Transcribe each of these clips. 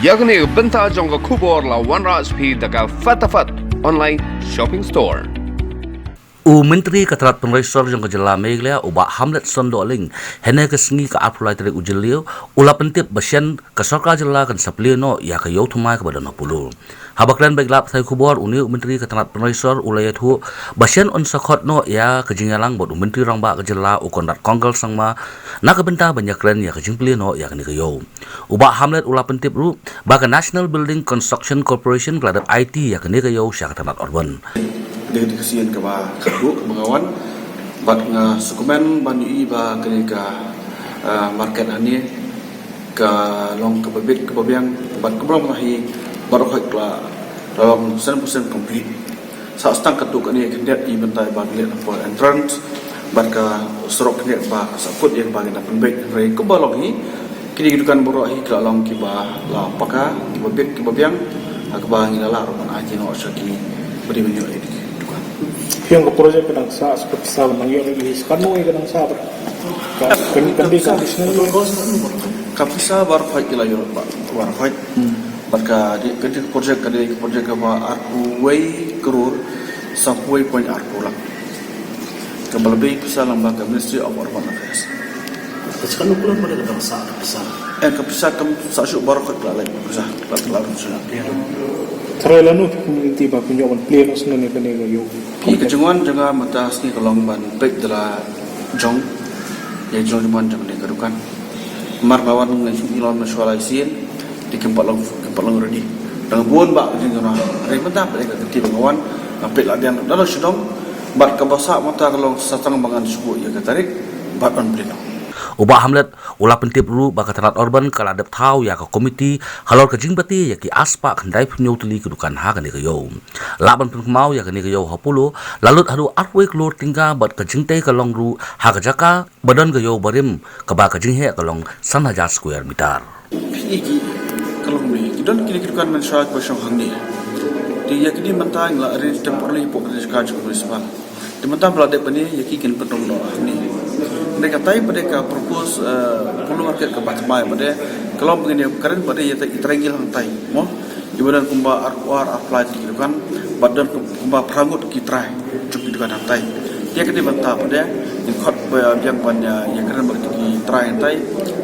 yakni benta jong ka khubor la 1 daga fatafat online shopping store. Menteri Keterat Penresor yang kejala Meglia ubah Hamlet Sondoling hene kesengi ke apulai dari ujeliu ula pentip Shen ke sorka jela kan Plie Noh ya ke Iew Thymmai ke badan Polo. Habaklan baik lap saya kubur uni Menteri Keterat Penresor ulaya tu Shen on sakot no ya ke jingalang buat Menteri rangba kejala ukondat konggal sangma nak kebenta banyak keren ya ke Plie Noh ya ke ni ke Iew. Ubah Hamlet ula pentip ru baka National Building Construction Corporation keladap IT ya ke ni ke Iew syak Keterat Urban. Dengan kesian ke kaduk mengawan bat nga sukumen banyu ba kenika market ani ke long ke bebit ke babiang bat ke belum lahi baru kla dalam 100% complete sa stang kaduk ani kendet i bentai ba gele for entrance bat ka serok kendet ba saput yang bagi na pembek rei ke balong hi kini dukan boro hi kla long ki ba la paka ki bebit ke babiang ke ba ngila roman aji no saki beri banyu ini yang ke projek kadang sa seperti sa nang yang lagi sekarang kadang sa condition kapisa bar fight kila yo bar fight barka di projek ba arku way krur sampai point arku lah kembali bisa lambang ke Ministry of Urban Affairs sekarang pulang pada kadang sa kapisa kam sa syuk bar fight kala bisa lalu sudah Terlalu community ba kunjungan Plie Noh ni kanega yo. Kejungan jangan mata sini kalong ban baik dalam jong ya jong di mana jangan dikadukan. Mar lawan dengan ilon nasionalisin di kempal long ready. Dengan buan ba jangan rei mata pada ketik bangawan sampai ladian dalam sedong bat kabasa mata kalong satang bangan suku ya katarik bat on Plie Noh. Ubah Hamlet ulah pentip ru baka Keterat Urban kaladap tau ya ke komiti halor ke jingbati ya ki aspa kendai penyutuli kedukan ha kani ke Iew. Laban penkemau ya kani ke Iew Polo lalut hadu artwe keluar tingga bat ke jingtai ke long ru ha ke jaka badan ke Iew barim ke ba ke jinghe ke long 1,000 square meter. Iki kalau ni kita kedukan masyarakat pasang hangni. Dia kini mentang la arrange temporary pokok sekaj municipal. Di mentang beladek bani ya ki kin petong no ni. Mereka tahu mereka propose Polo market ke Thymmai pada kalau begini keren pada ia terengil hantai mo ibadan kumba arwar apply gitu kan badan kumba perangut kitrai cukup gitu kan hantai dia kena bantah pada ikut yang banyak yang keren pada kitrai hantai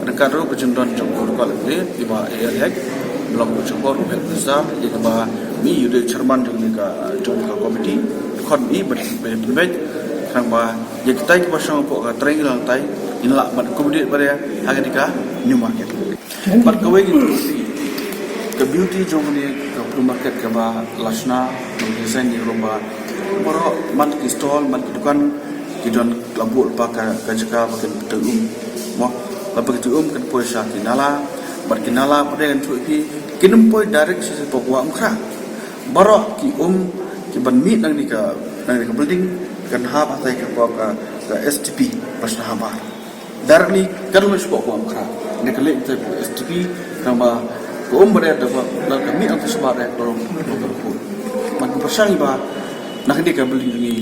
mereka ru berjendon cukup kalau ini iba air belum cukup besar jadi bah mi yude cerman juga cukup komiti ikut mi berbaik sang ba ya kita ke pasang pok ka trengil lantai inla mat kemudian pada harga nikah new market mat kawe gitu ke beauty jong ni ke market ke ba lasna design di rumah boro man ki stall man ki dukan ki don labur pa ka jaka bakin betul mo labur betul kan poi sha ki nala mat ki nala pada kan tu ki kinum poi direct si pok wa mkha boro ki ki ban mi nang ni ka building kan haba tai ke STP pas haba directly kan lu sebab ko amkra ne kale te STP nama ko umbre da kami ang sebab da dorong ko man persang ba nak dia ka beli ni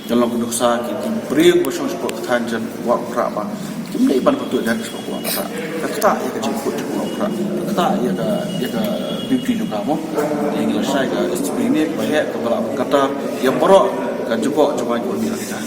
kalau ko dosa ki beri ko song sebab tanjan wa amkra ba kimne ban ko tu da sebab ko amkra kata ya ka jiput ko amkra kata ya ka BP juga mo yang selesai ka STP ni bahaya kepala kata yang borok kan jupok cuma ikut kita.